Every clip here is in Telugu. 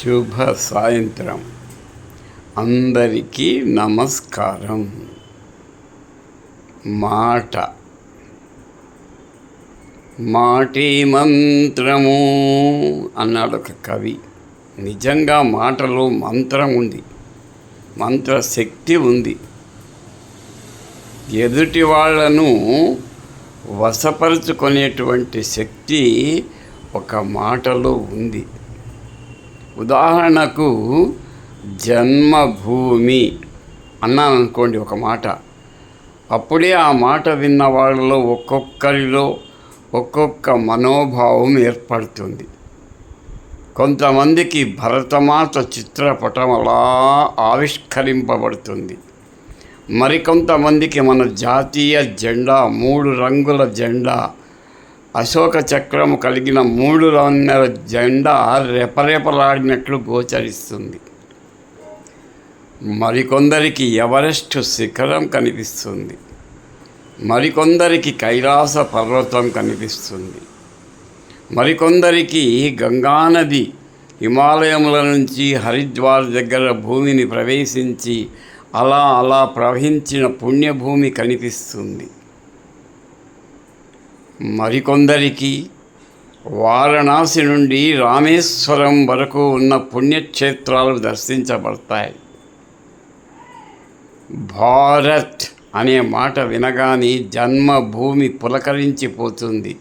శుభ సాయంత్రం. అందరికీ నమస్కారం. మాటే మంత్రము అన్నాడు ఒక కవి. నిజంగా మాటలో మంత్రం ఉంది, మంత్రశక్తి ఉంది. ఎదుటి వాళ్ళను వశపరుచుకునేటువంటి శక్తి ఒక మాటలో ఉంది. ఉదాహరణకు జన్మభూమి అన్నాను అనుకోండి ఒక మాట. అప్పుడే ఆ మాట విన్న వాళ్ళలో ఒక్కొక్కరిలో ఒక్కొక్క మనోభావం ఏర్పడుతుంది. కొంతమందికి భరతమాత చిత్రపటం అలా ఆవిష్కరింపబడుతుంది. మరికొంతమందికి మన జాతీయ జెండా, 3 రంగుల జెండా, అశోక చక్రము కలిగిన 3 రంగుల జెండా రెపరెపలాడినట్లు గోచరిస్తుంది. మరికొందరికి ఎవరెస్ట్ శిఖరం కనిపిస్తుంది. మరికొందరికి కైలాస పర్వతం కనిపిస్తుంది. మరికొందరికి గంగానది హిమాలయముల నుంచి హరిద్వార్ దగ్గర భూమిని ప్రవేశించి అలా ప్రవహించిన పుణ్యభూమి కనిపిస్తుంది. మరికొందరికి వారణాసి నుండి రామేశ్వరం వరకు ఉన్న పుణ్యక్షేత్రాలు దర్శించబడతాయి. భారత్ అనే మాట వినగానే జన్మభూమి పులకరించిపోతుంది.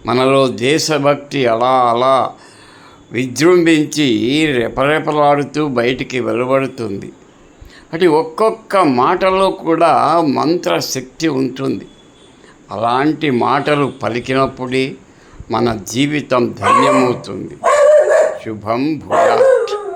మనలో దేశభక్తి అలా విజృంభించి రెపరెపలాడుతూ బయటికి వెలువడుతుంది. అటు ఒక్కొక్క మాటలో కూడా మంత్రశక్తి ఉంటుంది. అలాంటి మాటలు పలికినప్పుడే మన జీవితం ధన్యమవుతుంది. శుభం భూయాత్.